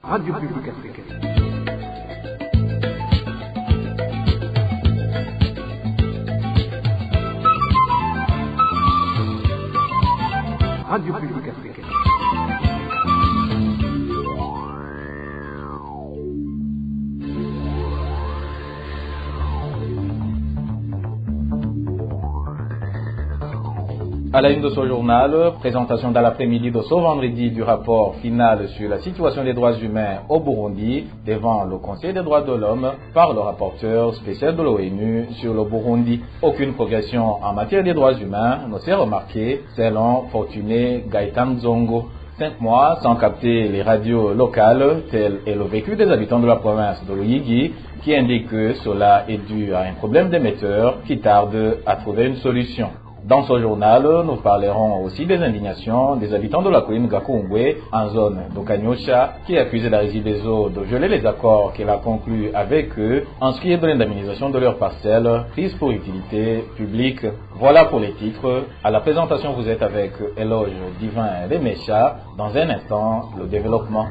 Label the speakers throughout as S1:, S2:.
S1: Radio Publique Africaine. Radio Publique Africaine.
S2: À la une de ce journal, présentation dans l'après-midi de ce vendredi du rapport final sur la situation des droits humains au Burundi devant le Conseil des droits de l'homme par le rapporteur spécial de l'ONU sur le Burundi. Aucune progression en matière des droits humains ne s'est remarquée selon Fortuné Gaëtan Zongo. 5 mois sans capter les radios locales, tel est le vécu des habitants de la province de Luyigi, qui indique que cela est dû à un problème d'émetteurs qui tarde à trouver une solution. Dans ce journal, nous parlerons aussi des indignations des habitants de la colline Gakungwe en zone de Kanyosha qui accusent la Régie des eaux de violer les accords qu'elle a conclus avec eux en ce qui est de l'indemnisation de leurs parcelles prises pour utilité publique. Voilà pour les titres. À la présentation, vous êtes avec Éloge Divin Remesha. Dans un instant, le développement.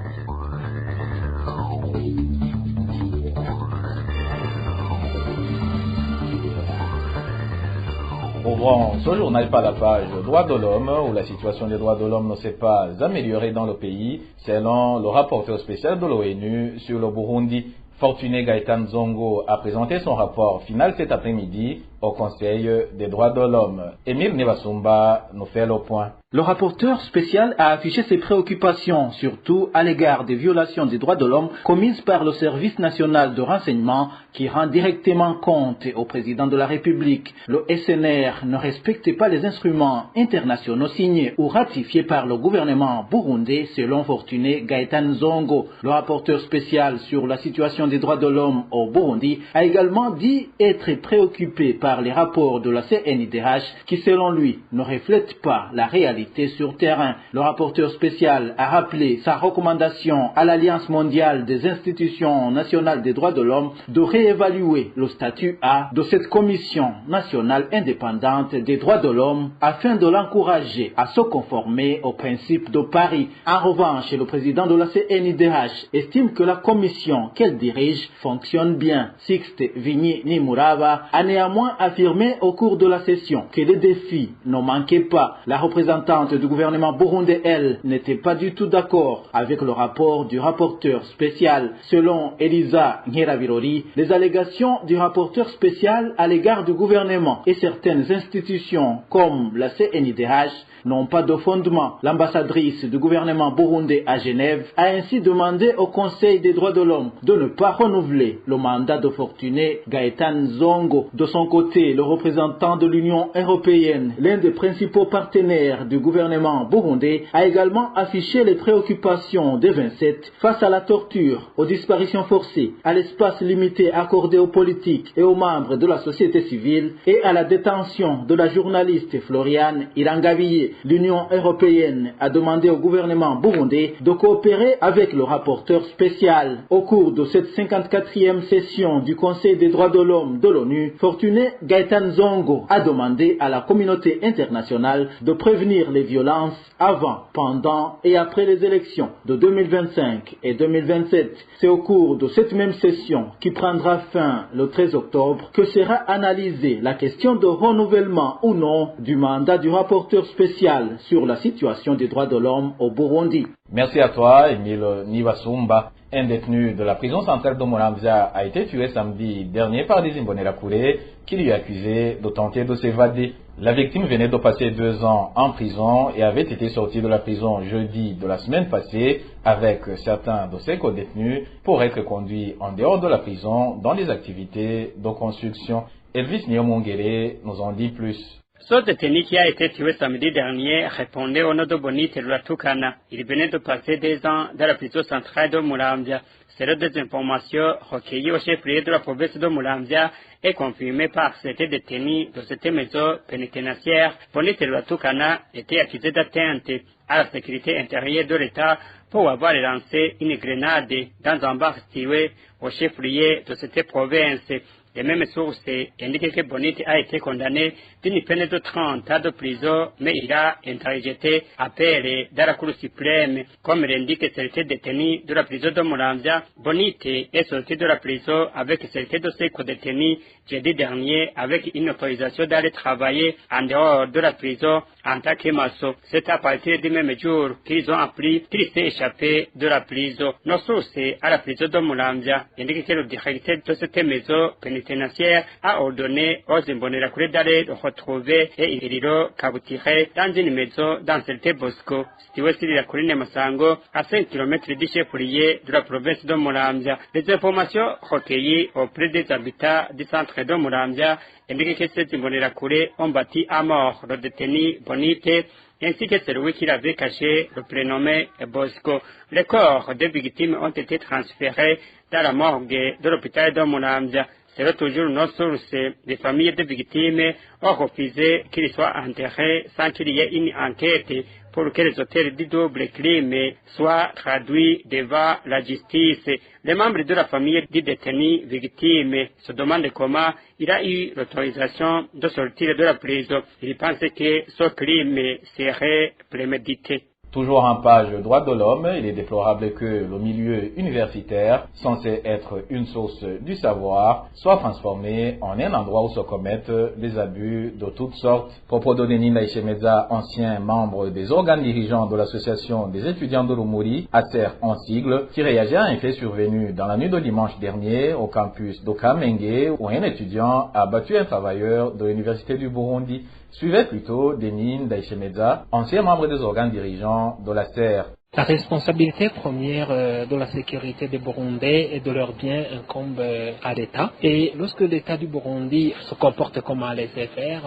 S2: Ouvrons ce journal par la page Droits de l'homme, où la situation des droits de l'homme ne s'est pas améliorée dans le pays, selon le rapporteur spécial de l'ONU sur le Burundi. Fortuné Gaëtan Zongo a présenté son rapport final cet après-midi au Conseil des droits de l'homme. Émile Nevasumba nous fait le point.
S3: Le rapporteur spécial a affiché ses préoccupations, surtout à l'égard des violations des droits de l'homme commises par le Service national de renseignement qui rend directement compte au président de la République. Le SNR ne respecte pas les instruments internationaux signés ou ratifiés par le gouvernement burundais selon Fortuné Gaëtan Zongo. Le rapporteur spécial sur la situation des droits de l'homme au Burundi a également dit être préoccupé par les rapports de la CNIDH qui selon lui ne reflètent pas la réalité sur terrain. Le rapporteur spécial a rappelé sa recommandation à l'Alliance mondiale des institutions nationales des droits de l'homme de réévaluer le statut A de cette commission nationale indépendante des droits de l'homme afin de l'encourager à se conformer aux principes de Paris. En revanche, le président de la CNIDH estime que la commission qu'elle dirige fonctionne bien. Sixte Vigny Nimuraba a néanmoins affirmé au cours de la session que les défis ne manquaient pas. La représentante du gouvernement burundais, elle, n'était pas du tout d'accord avec le rapport du rapporteur spécial. Selon Elisa Nkeravirori, les allégations du rapporteur spécial à l'égard du gouvernement et certaines institutions comme la CNIDH n'ont pas de fondement. L'ambassadrice du gouvernement burundais à Genève a ainsi demandé au Conseil des droits de l'homme de ne pas renouveler le mandat de Fortuné Gaëtan Zongo. De son côté, le représentant de l'Union européenne, l'un des principaux partenaires du gouvernement burundais, a également affiché les préoccupations des 27 face à la torture, aux disparitions forcées, à l'espace limité accordé aux politiques et aux membres de la société civile et à la détention de la journaliste Floriane Irangabiye. L'Union européenne a demandé au gouvernement burundais de coopérer avec le rapporteur spécial. Au cours de cette 54e session du Conseil des droits de l'homme de l'ONU, Fortuné Gaëtan Zongo a demandé à la communauté internationale de prévenir les violences avant, pendant et après les élections de 2025 et 2027. C'est au cours de cette même session qui prendra fin le 13 octobre que sera analysée la question de renouvellement ou non du mandat du rapporteur spécial sur la situation des droits de l'homme au Burundi.
S2: Merci à toi, Émile Nivasumba. Un détenu de la prison centrale de Muramvya a été tué samedi dernier par des Imbonerakure qui lui accusaient de tenter de s'évader. La victime venait de passer 2 ans en prison et avait été sortie de la prison jeudi de la semaine passée avec certains de ses co-détenus pour être conduits en dehors de la prison dans les activités de construction. Elvis Niomongere nous en dit plus.
S4: Ce détenu qui a été tué samedi dernier répondait au nom de Bonite Luratukana. Il venait de passer 2 ans dans la prison centrale de Muramvya. Selon des informations recueillies au chef-lieu de la province de Muramvya et confirmées par certains détenus de cette maison pénitentiaire, Bonite Luratukana était accusé d'atteinte à la sécurité intérieure de l'État pour avoir lancé une grenade dans un bar situé au chef-lieu de cette province. Les mêmes sources indiquent que Bonite a été condamné d'une peine de 30 ans de prison, mais il a interjeté appel dans la Cour suprême. Comme l'indique certains détenus de la prison de Muramvya, Bonite est sorti de la prison avec certains de ses co-détenus jeudi dernier avec une autorisation d'aller travailler en dehors de la prison en tant que maçon. C'est à partir du même jour qu'ils ont appris qu'il s'est échappé de la prison. Nos sources à la prison de Muramvya indiquent que le directeur de cette maison pénitentiaire a ordonné aux Imbonerakure d'aller le retrouver et Iriro Kabutire dans une maison dans Celte Bosco, située sur la colline Masango, à 5 km du chef-lieu de la province de Muramvya. Les informations recueillies auprès des habitants du centre de Muramvya indiquent que ces Imbonerakure ont battu à mort le détenu Bonite ainsi que celui qui l'avait caché, le prénommé Bosco. Les corps des victimes ont été transférés dans la morgue de l'hôpital de Muramvya. C'est toujours nos sources. Les familles des victimes ont refusé qu'ils soient enterrés sans qu'il y ait une enquête pour que les auteurs du double crime soient traduits devant la justice. Les membres de la famille du détenu victime se demandent comment il a eu l'autorisation de sortir de la prison. Ils pensent que ce crime serait prémédité.
S2: Toujours en page droits de l'homme, il est déplorable que le milieu universitaire, censé être une source du savoir, soit transformé en un endroit où se commettent des abus de toutes sortes. Propos de Denis Ndaïchemeza, ancien membre des organes dirigeants de l'association des étudiants de l'Umuri, ASER en sigle, qui réagit à un fait survenu dans la nuit de dimanche dernier au campus de Kamenge, où un étudiant a battu un travailleur de l'université du Burundi. Suivait plutôt Denis Ndaïchemeza, ancien membre des organes dirigeants de la SER.
S5: La responsabilité première de la sécurité des Burundais et de leurs biens incombe à l'État. Et lorsque l'État du Burundi se comporte comme à laisser faire,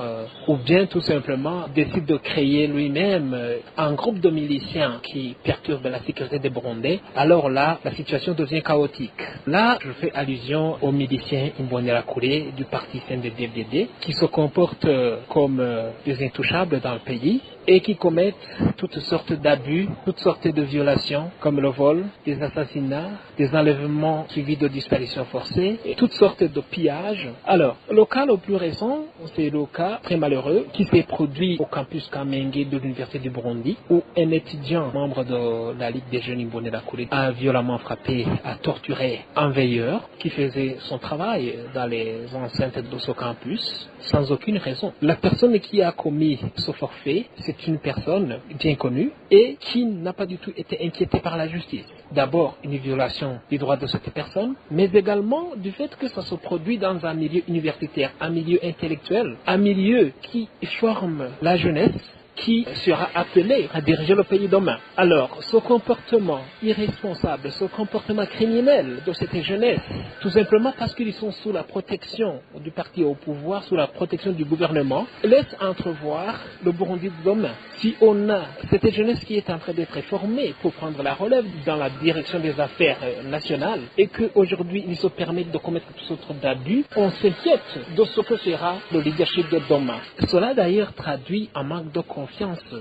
S5: ou bien tout simplement décide de créer lui-même un groupe de miliciens qui perturbe la sécurité des Burundais, alors là, la situation devient chaotique. Là, je fais allusion aux miliciens Imbonerakure du parti CNDD-FDD qui se comportent comme des intouchables dans le pays et qui commettent toutes sortes d'abus, toutes sortes de violations, comme le vol, des assassinats, des enlèvements suivis de disparitions forcées, et toutes sortes de pillages. Alors, le cas le plus récent, c'est le cas très malheureux qui s'est produit au campus Kamenge de l'Université du Burundi, où un étudiant, membre de la Ligue des jeunes Imbonerakure, a violemment frappé, a torturé un veilleur qui faisait son travail dans les enceintes de ce campus, sans aucune raison. La personne qui a commis ce forfait, c'est une personne bien connue et qui n'a pas du tout été inquiétée par la justice. D'abord, une violation des droits de cette personne, mais également du fait que ça se produit dans un milieu universitaire, un milieu intellectuel, un milieu qui forme la jeunesse, qui sera appelé à diriger le pays demain. Alors, ce comportement irresponsable, ce comportement criminel de cette jeunesse, tout simplement parce qu'ils sont sous la protection du parti au pouvoir, sous la protection du gouvernement, laisse entrevoir le Burundi de demain. Si on a cette jeunesse qui est en train d'être formée pour prendre la relève dans la direction des affaires nationales et qu'aujourd'hui ils se permettent de commettre toutes sortes d'abus, on s'inquiète de ce que sera le leadership de demain. Cela d'ailleurs traduit un manque de confiance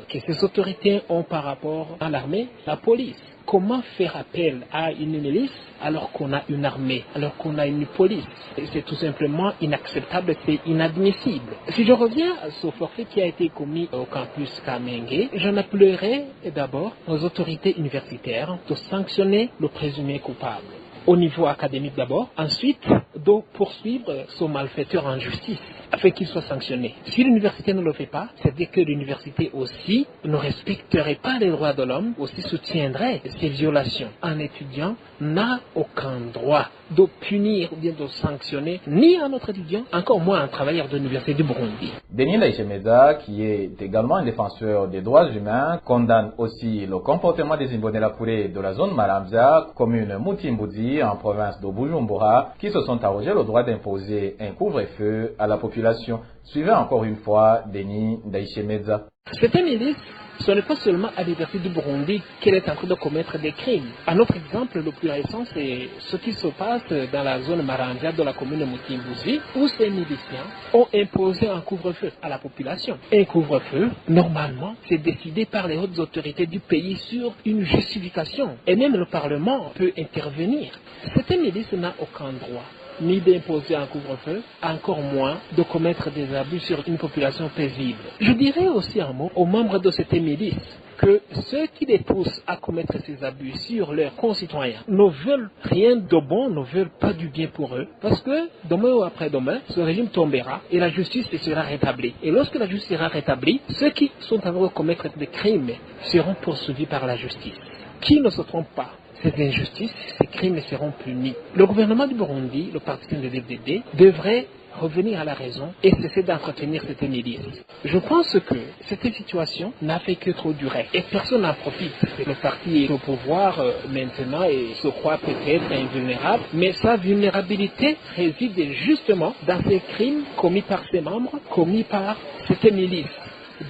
S5: que ces autorités ont par rapport à l'armée, la police. Comment faire appel à une milice alors qu'on a une armée, alors qu'on a une police? C'est tout simplement inacceptable, c'est inadmissible. Si je reviens à ce forfait qui a été commis au campus Kamenge, j'en appellerai d'abord aux autorités universitaires de sanctionner le présumé coupable. Au niveau académique d'abord, ensuite de poursuivre ce malfaiteur en justice afin qu'il soit sanctionné. Si l'université ne le fait pas, c'est-à-dire que l'université aussi ne respecterait pas les droits de l'homme, aussi soutiendrait ces violations. Un étudiant n'a aucun droit de punir ou bien de sanctionner ni un autre étudiant, encore moins un travailleur de l'université du Burundi.
S2: Denis Ndaïchemeza, qui est également un défenseur des droits humains, condamne aussi le comportement des Imbonerakure de la zone Maramvya, commune Mutimbuzi, en province de Bujumbura, qui se sont arrogés le droit d'imposer un couvre-feu à la population. Suivez encore une fois Denis Ndaïchemeza.
S5: Cette milice, ce n'est pas seulement à l'université du Burundi qu'elle est en train de commettre des crimes. Un autre exemple, le plus récent, c'est ce qui se passe dans la zone Maramvya de la commune Mutimbuzi, où ces miliciens ont imposé un couvre-feu à la population. Un couvre-feu, normalement, c'est décidé par les hautes autorités du pays sur une justification. Et même le Parlement peut intervenir. Cette milice n'a aucun droit ni d'imposer un couvre-feu, encore moins de commettre des abus sur une population paisible. Je dirais aussi un mot aux membres de cette milice que ceux qui les poussent à commettre ces abus sur leurs concitoyens ne veulent rien de bon, ne veulent pas du bien pour eux, parce que demain ou après-demain, ce régime tombera et la justice sera rétablie. Et lorsque la justice sera rétablie, ceux qui sont en train de commettre des crimes seront poursuivis par la justice. Qui ne se trompe pas, cette injustice, ces crimes seront punis. Le gouvernement du Burundi, le parti CNDD-FDD, devrait revenir à la raison et cesser d'entretenir cette milice. Je pense que cette situation n'a fait que trop durer et personne n'en profite. Le parti est au pouvoir maintenant et se croit peut-être invulnérable, mais sa vulnérabilité réside justement dans ces crimes commis par ses membres, commis par cette milice.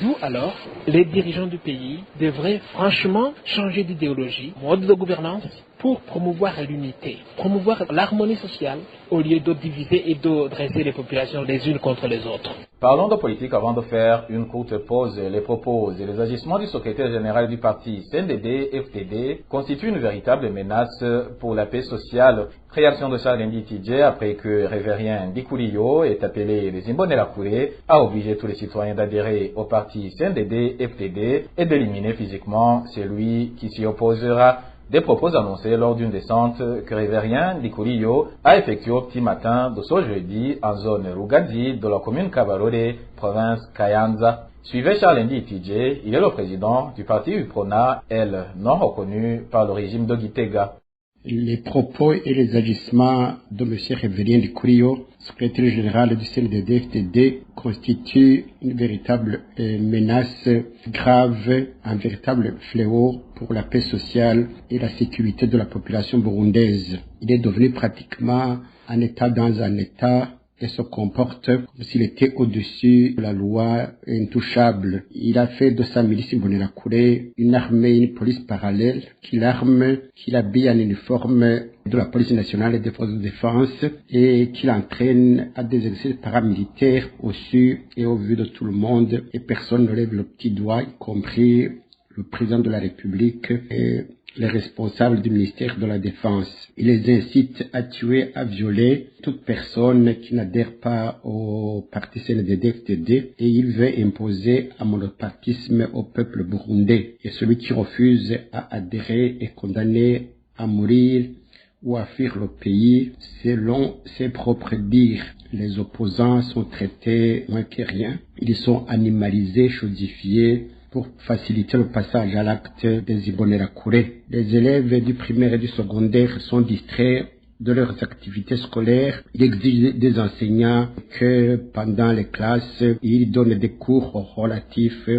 S5: D'où alors, les dirigeants du pays devraient franchement changer d'idéologie, mode de gouvernance, pour promouvoir l'unité, promouvoir l'harmonie sociale, au lieu de diviser et de dresser les populations les unes contre les autres.
S2: Parlons de politique avant de faire une courte pause. Les propos et les agissements du secrétaire général du parti CNDD-FDD constituent une véritable menace pour la paix sociale. Réaction de Charles Nditidje après que Révérien Ndikuliyo ait appelé les Imbonerakure à obliger tous les citoyens d'adhérer au parti CNDD-FDD et d'éliminer physiquement celui qui s'y opposera. Des propos annoncés lors d'une descente que Révérien Ndikuliyo a effectuée au petit matin de ce jeudi en zone Rugadi de la commune Kabarore, province Kayanza. Suivez Charles Nditidje, il est le président du parti UPRONA, elle non reconnu par le régime de Gitega.
S6: Les propos et les agissements de M. Révérien Ndikuliyo, secrétaire général du CNDD-FDD, constituent une véritable menace grave, un véritable fléau pour la paix sociale et la sécurité de la population burundaise. Il est devenu pratiquement un État dans un État et se comporte comme s'il était au-dessus de la loi intouchable. Il a fait de sa milice Imbonerakure une armée, une police parallèle, qu'il arme, qu'il habille en uniforme de la police nationale et des forces de défense et qu'il entraîne à des exercices paramilitaires au su et au vu de tout le monde et personne ne lève le petit doigt, y compris le président de la République et les responsables du ministère de la Défense. Il les incite à tuer, à violer toute personne qui n'adhère pas au parti CNDD-FDD et il veut imposer un monopartisme au peuple burundais. Et celui qui refuse à adhérer est condamné à mourir ou à fuir le pays selon ses propres dires. Les opposants sont traités moins que rien. Ils sont animalisés, chodifiés, pour faciliter le passage à l'acte des Imbonerakure. Les élèves du primaire et du secondaire sont distraits de leurs activités scolaires. Il exige des enseignants que pendant les classes, ils donnent des cours relatifs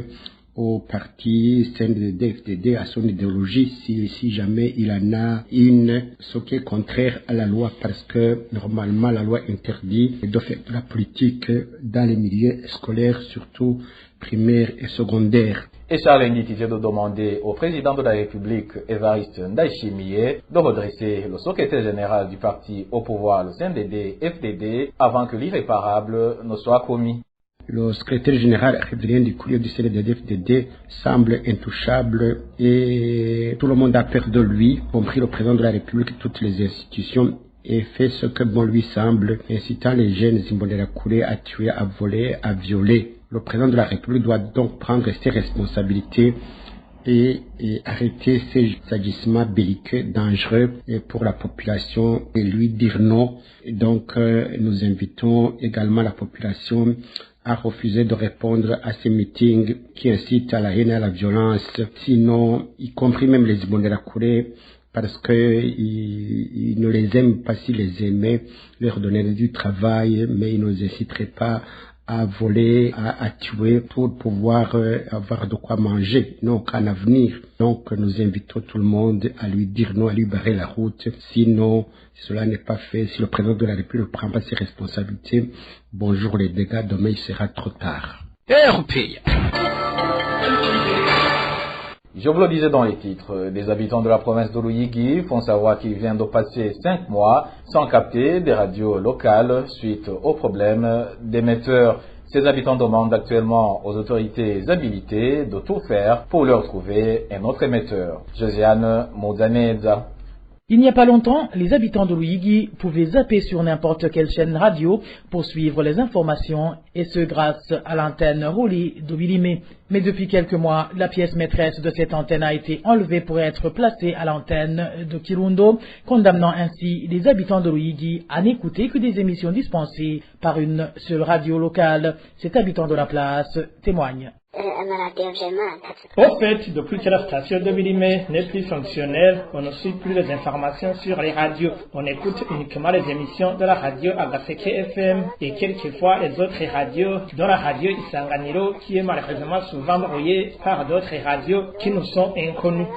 S6: au parti CNDD-FDD, à son idéologie, si jamais il en a une, ce qui est contraire à la loi, parce que normalement la loi interdit de faire de la politique dans les milieux scolaires, surtout primaire et secondaire.
S2: Et Charles Nditidje de demander au président de la République, Évariste Ndayishimiye, de redresser le secrétaire général du parti au pouvoir, le CNDD-FDD, avant que l'irréparable ne soit commis.
S6: Le secrétaire général Révérien Ndikuliyo du CNDD-FDD semble intouchable et tout le monde a peur de lui, y compris le président de la République, toutes les institutions, et fait ce que bon lui semble, incitant les jeunes Imbonerakure à tuer, à voler, à violer. Le président de la République doit donc prendre ses responsabilités et arrêter ces agissements belliqueux, dangereux pour la population et lui dire non. Et donc nous invitons également la population à refuser de répondre à ces meetings qui incitent à la haine et à la violence. Sinon, y compris même les Imbonerakure, parce que ils ne les aiment pas s'ils les aimaient, leur donner du travail, mais ils ne les inciteraient pas à voler, à tuer pour pouvoir avoir de quoi manger, non qu'un avenir. Donc nous invitons tout le monde à lui dire non, à lui barrer la route. Sinon, si cela n'est pas fait, si le président de la République ne prend pas ses responsabilités, bonjour les dégâts, demain il sera trop tard.
S2: Je vous le disais dans les titres, des habitants de la province de Luyigi font savoir qu'ils viennent de passer 5 mois sans capter des radios locales suite au problème d'émetteurs. Ces habitants demandent actuellement aux autorités habilitées de tout faire pour leur trouver un autre émetteur. Josiane Mouzaneza.
S7: Il n'y a pas longtemps, les habitants de Luigi pouvaient zapper sur n'importe quelle chaîne radio pour suivre les informations, et ce grâce à l'antenne relais de Bilimé. Mais depuis quelques mois, la pièce maîtresse de cette antenne a été enlevée pour être placée à l'antenne de Kirundo, condamnant ainsi les habitants de Luigi à n'écouter que des émissions dispensées par une seule radio locale. Cet habitant de la place témoigne.
S5: Au fait, depuis que la station de Bilimé n'est plus fonctionnelle, on ne suit plus les informations sur les radios. On écoute uniquement les émissions de la radio Agaseke FM et quelquefois les autres radios, dont la radio Isanganiro, qui est malheureusement souvent brouillée par d'autres radios qui nous sont inconnues.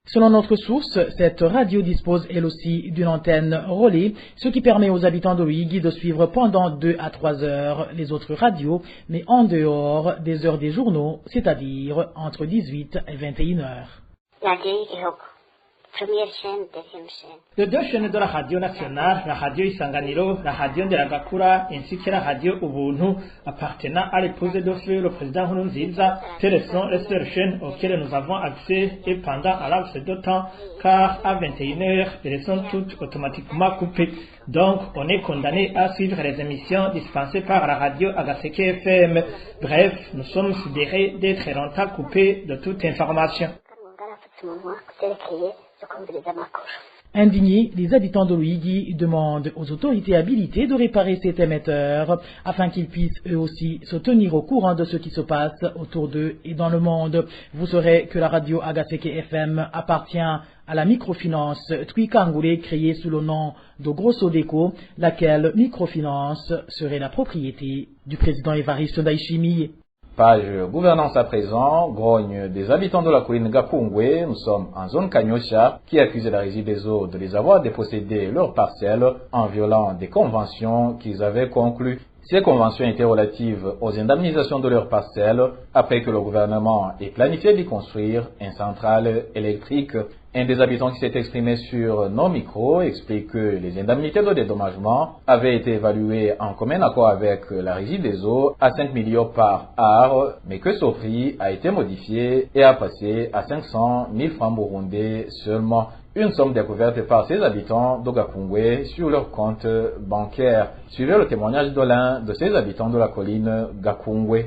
S7: Selon notre source, cette radio dispose elle aussi d'une antenne relais, ce qui permet aux habitants de Luigi de suivre pendant 2 à 3 heures les autres radios, mais en dehors des heures des journaux, c'est-à-dire entre 18 et 21 heures.
S8: Première chaîne, deuxième chaîne.
S5: Les deux chaînes de la radio nationale, la radio Isanganiro, la radio de la Gakura, ainsi que la radio Ubuntu, appartenant à l'épouse de feu, le président Nkurunziza, telles sont les seules chaînes auxquelles nous avons accès et pendant un laps de temps, car à 21h, elles sont toutes automatiquement coupées. Donc, on est condamné à suivre les émissions dispensées par la radio Agaseke FM. Bref, nous sommes sidérés d'être longtemps coupés de toute information.
S7: Indignés, les habitants de Luigi demandent aux autorités habilitées de réparer cet émetteur afin qu'ils puissent eux aussi se tenir au courant de ce qui se passe autour d'eux et dans le monde. Vous saurez que la radio Agaseke FM appartient à la microfinance Twikangule créée sous le nom de Grossodeco, laquelle microfinance serait la propriété du président Évariste Ndayishimiye.
S2: Page gouvernance à présent, grogne des habitants de la colline Gakungwe. Nous sommes en zone Kanyosha qui accuse la Régie des eaux de les avoir dépossédé leurs parcelles en violant des conventions qu'ils avaient conclues. Ces conventions étaient relatives aux indemnisations de leurs parcelles après que le gouvernement ait planifié d'y construire une centrale électrique. Un des habitants qui s'est exprimé sur nos micros explique que les indemnités de dédommagement avaient été évaluées en commun accord avec la Régie des eaux à 5 millions par art, mais que ce prix a été modifié et a passé à 500 000 francs burundais seulement. Une somme découverte par ces habitants d'Ogakungwe sur leur compte bancaire. Suivez le témoignage de l'un de ces habitants de la colline Gakungwe.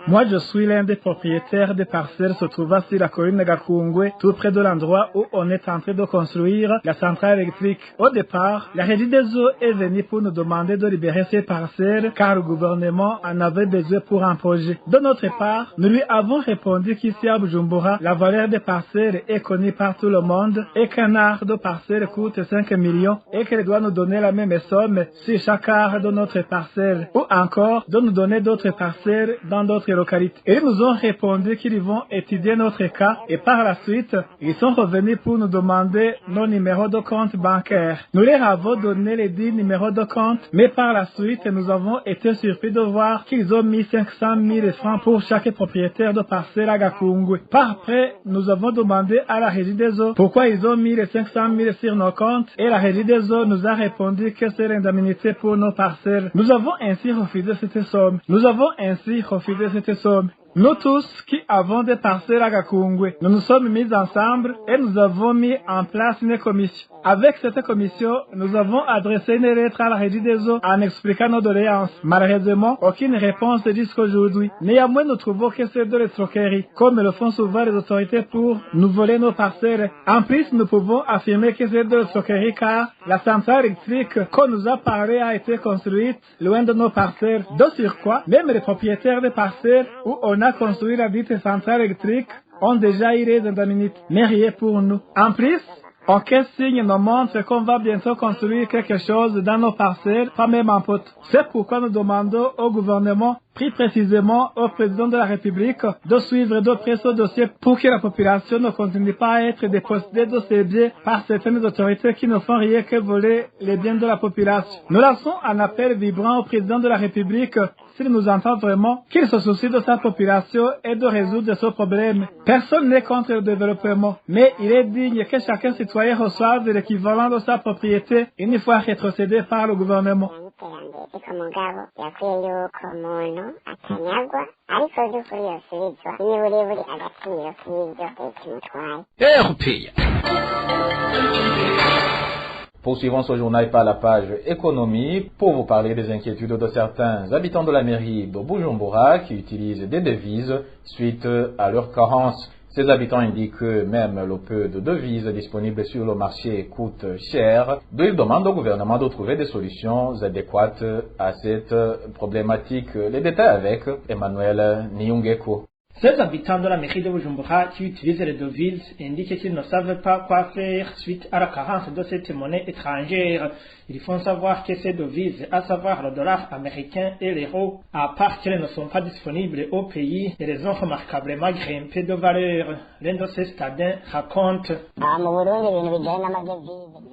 S5: Moi, je suis l'un des propriétaires des parcelles se trouvant sur la colline de Gakungwe, tout près de l'endroit où on est en train de construire la centrale électrique. Au départ, la Régie des eaux est venue pour nous demander de libérer ces parcelles car le gouvernement en avait besoin pour un projet. De notre part, nous lui avons répondu qu'ici à Bujumbura, la valeur des parcelles est connue par tout le monde et qu'un art de parcelle coûte 5 millions et qu'elle doit nous donner la même somme sur chaque art de notre parcelle ou encore de nous donner d'autres parcelles dans d'autres localités. Ils nous ont répondu qu'ils vont étudier notre cas et par la suite, ils sont revenus pour nous demander nos numéros de compte bancaires. Nous leur avons donné les 10 numéros de compte, mais par la suite, nous avons été surpris de voir qu'ils ont mis 500 000 francs pour chaque propriétaire de parcelle à Gakungwe. Par après, nous avons demandé à la Régie des eaux pourquoi ils ont mis les 500 000 sur nos comptes et la Régie des eaux nous a répondu que c'est l'indemnité pour nos parcelles. Nous avons ainsi refusé cette somme. Nous tous qui avons des parcelles à Gakungwe, nous nous sommes mis ensemble et nous avons mis en place une commission. Avec cette commission, nous avons adressé une lettre à la Régie des eaux en expliquant nos doléances. Malheureusement, aucune réponse jusqu'à aujourd'hui. Néanmoins, nous trouvons que c'est de l'escroquerie, comme le font souvent les autorités pour nous voler nos parcelles. En plus, nous pouvons affirmer que c'est de l'escroquerie car la centrale électrique qu'on nous a parlé a été construite loin de nos parcelles. De surcroît, même les propriétaires des parcelles où on a construit la dite centrale électrique ont déjà eu les indemnités, mais rien pour nous. En plus, aucun signe nous montre qu'on va bientôt construire quelque chose dans nos parcelles, pas même en pote. C'est pourquoi nous demandons au gouvernement, plus précisément au président de la République, de suivre de près ce dossier pour que la population ne continue pas à être dépossédée de ses biens par certaines autorités qui ne font rien que voler les biens de la population. Nous lançons un appel vibrant au président de la République, s'il nous entend vraiment, qu'il se soucie de sa population et de résoudre ce problème. Personne n'est contre le développement, mais il est digne que chacun citoyen reçoive l'équivalent de sa propriété une fois rétrocédé par le gouvernement.
S8: iterambere ariko mugabo yakwiye yuko umuntu atanyagwa ariko by'ukuri yosubizwa n'uburebure agaciro k'ibyo kimutwaye.
S2: Poursuivons ce journal par la page économie pour vous parler des inquiétudes de certains habitants de la mairie de Bujumbura qui utilisent des devises suite à leur carence. Ces habitants indiquent que même le peu de devises disponibles sur le marché coûte cher, d'où ils demandent au gouvernement de trouver des solutions adéquates à cette problématique. Les détails avec Emmanuel Niungeko.
S3: Ces habitants de la mairie de Bujumbura qui utilisent les devises indiquent qu'ils ne savent pas quoi faire suite à la carence de cette monnaie étrangère. Ils font savoir que ces devises, à savoir le dollar américain et l'euro, à part qu'elles ne sont pas disponibles au pays, elles ont remarquablement grimpé de valeur. L'un de ces stadins raconte: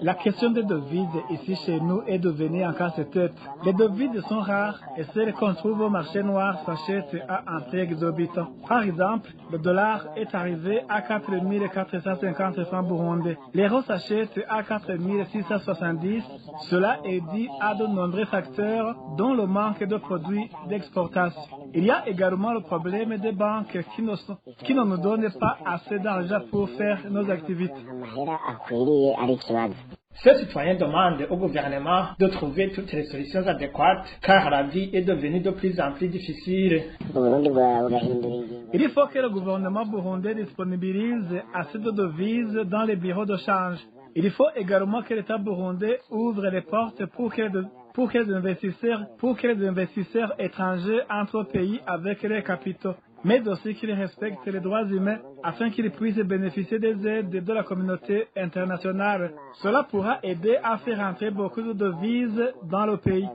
S9: La question des devises ici chez nous est devenue un casse-tête. Les devises sont rares et celles qu'on trouve au marché noir s'achètent à un prix exorbitant. Par exemple, le dollar est arrivé à 4 450 francs burundais. L'euro s'achète à 4 670. Cela est dû à de nombreux facteurs, dont le manque de produits d'exportation. Il y a également le problème des banques qui ne nous donnent pas assez d'argent pour faire nos activités.
S3: Ces citoyens demandent au gouvernement de trouver toutes les solutions adéquates car la vie est devenue de plus en plus difficile.
S9: Il faut que le gouvernement burundais disponibilise assez de devises dans les bureaux de change. Il faut également que l'État burundais ouvre les portes pour que les investisseurs étrangers entrent au pays avec leurs capitaux, mais aussi qu'ils respectent les droits humains afin qu'ils puissent bénéficier des aides de la communauté internationale. Cela pourra aider à faire entrer beaucoup de devises dans le pays.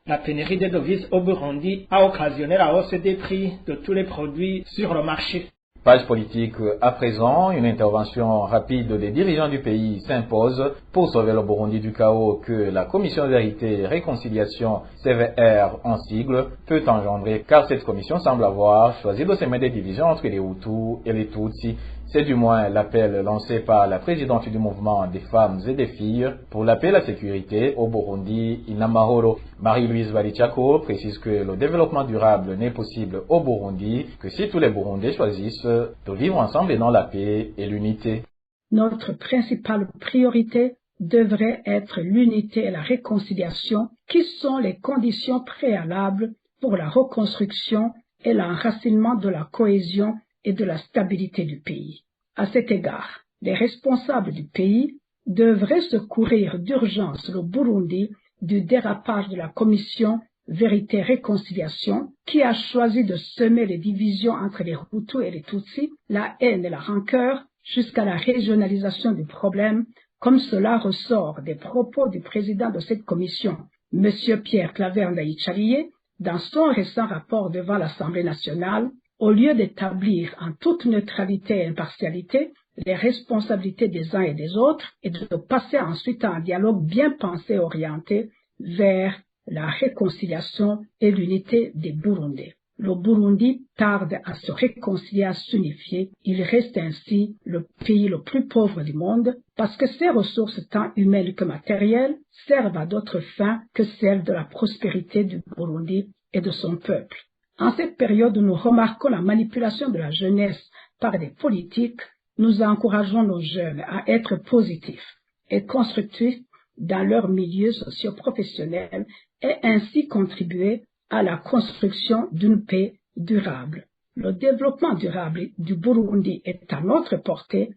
S3: La pénurie de devises au Burundi a occasionné la hausse des prix de tous les produits sur le marché.
S2: Page politique à présent, une intervention rapide des dirigeants du pays s'impose pour sauver le Burundi du chaos que la Commission Vérité et Réconciliation CVR en sigle peut engendrer, car cette commission semble avoir choisi de semer des divisions entre les Hutus et les Tutsis. C'est du moins l'appel lancé par la présidente du mouvement des femmes et des filles pour la paix et la sécurité au Burundi, Inamahoro. Marie-Louise Valichako précise que le développement durable n'est possible au Burundi que si tous les Burundais choisissent de vivre ensemble et dans la paix et l'unité.
S10: Notre principale priorité devrait être l'unité et la réconciliation qui sont les conditions préalables pour la reconstruction et l'enracinement de la cohésion et de la stabilité du pays. À cet égard, les responsables du pays devraient secourir d'urgence le Burundi du dérapage de la Commission Vérité et Réconciliation qui a choisi de semer les divisions entre les Hutus et les Tutsis, la haine et la rancœur jusqu'à la régionalisation du problème, comme cela ressort des propos du président de cette commission, M. Pierre Claver Ndayicariye, dans son récent rapport devant l'Assemblée nationale. Au lieu d'établir en toute neutralité et impartialité les responsabilités des uns et des autres et de passer ensuite à un dialogue bien pensé et orienté vers la réconciliation et l'unité des Burundais. Le Burundi tarde à se réconcilier, à s'unifier. Il reste ainsi le pays le plus pauvre du monde parce que ses ressources tant humaines que matérielles servent à d'autres fins que celles de la prospérité du Burundi et de son peuple. En cette période où nous remarquons la manipulation de la jeunesse par des politiques, nous encourageons nos jeunes à être positifs et constructifs dans leur milieu socio-professionnel et ainsi contribuer à la construction d'une paix durable. Le développement durable du Burundi est à notre portée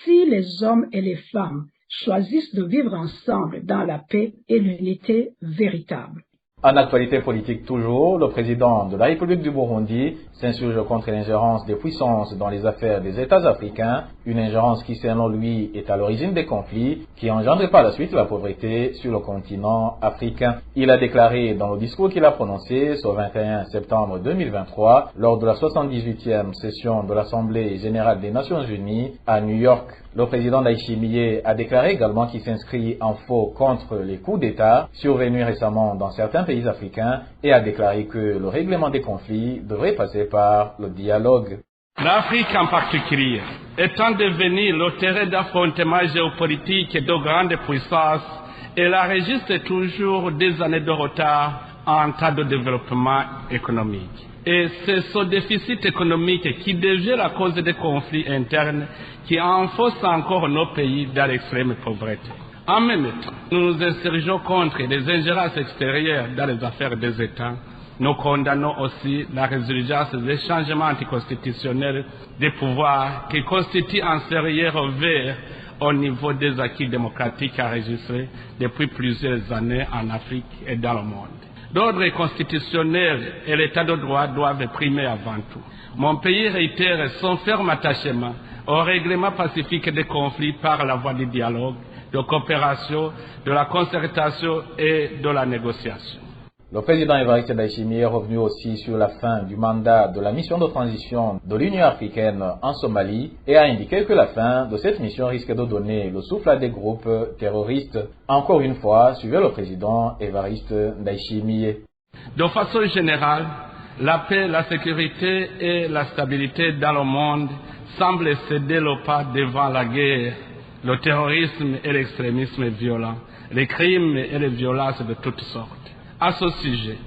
S10: si les hommes et les femmes choisissent de vivre ensemble dans la paix et l'unité véritable.
S2: En actualité politique toujours, le président de la République du Burundi s'insurge contre l'ingérence des puissances dans les affaires des États africains, une ingérence qui selon lui est à l'origine des conflits qui engendrent par la suite la pauvreté sur le continent africain. Il a déclaré dans le discours qu'il a prononcé ce 21 septembre 2023 lors de la 78e session de l'Assemblée générale des Nations Unies à New York. Le président Ndayishimiye a déclaré également qu'il s'inscrit en faux contre les coups d'État survenus récemment dans certains pays africains et a déclaré que le règlement des conflits devrait passer par le dialogue.
S11: L'Afrique en particulier étant devenue le terrain d'affrontement géopolitique de grandes puissances elle enregistre toujours des années de retard en cas de développement économique. Et c'est ce déficit économique qui devient la cause des conflits internes qui enfonce encore nos pays dans l'extrême pauvreté. En même temps, nous nous insurgeons contre les ingérences extérieures dans les affaires des États. Nous condamnons aussi la résurgence des changements anticonstitutionnels des pouvoirs qui constituent un sérieux revers au niveau des acquis démocratiques enregistrés depuis plusieurs années en Afrique et dans le monde. L'ordre constitutionnel et l'état de droit doivent primer avant tout. Mon pays réitère son ferme attachement au règlement pacifique des conflits par la voie du dialogue, de coopération, de la concertation et de la négociation.
S2: Le président Évariste Ndayishimiye est revenu aussi sur la fin du mandat de la mission de transition de l'Union africaine en Somalie et a indiqué que la fin de cette mission risque de donner le souffle à des groupes terroristes. Encore une fois, suivez le président Évariste Ndayishimiye.
S11: De façon générale, la paix, la sécurité et la stabilité dans le monde semblent céder le pas devant la guerre, le terrorisme et l'extrémisme violent, les crimes et les violences de toutes sortes. À ce sujet,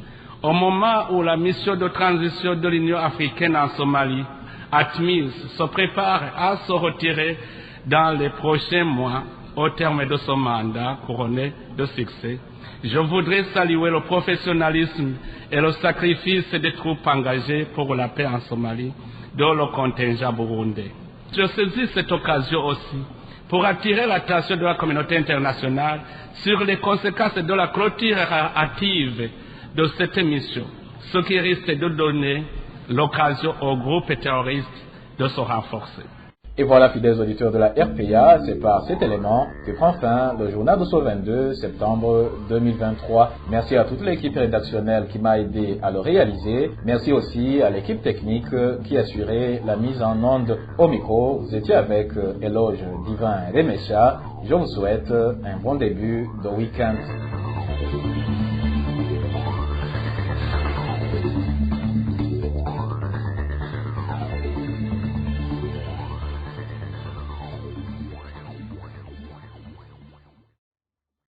S11: au moment où la mission de transition de l'Union africaine en Somalie, ATMIS, se prépare à se retirer dans les prochains mois au terme de son mandat couronné de succès, je voudrais saluer le professionnalisme et le sacrifice des troupes engagées pour la paix en Somalie, dont le contingent burundais. Je saisis cette occasion aussi pour attirer l'attention de la communauté internationale sur les conséquences de la clôture hâtive de cette mission, ce qui risque de donner l'occasion aux groupes terroristes de se renforcer.
S2: Et voilà, fidèles auditeurs de la RPA, c'est par cet élément que prend fin le journal de ce 22 septembre 2023. Merci à toute l'équipe rédactionnelle qui m'a aidé à le réaliser. Merci aussi à l'équipe technique qui assurait la mise en onde au micro. Vous étiez avec Éloge Divin Remesha. Je vous souhaite un bon début de week-end.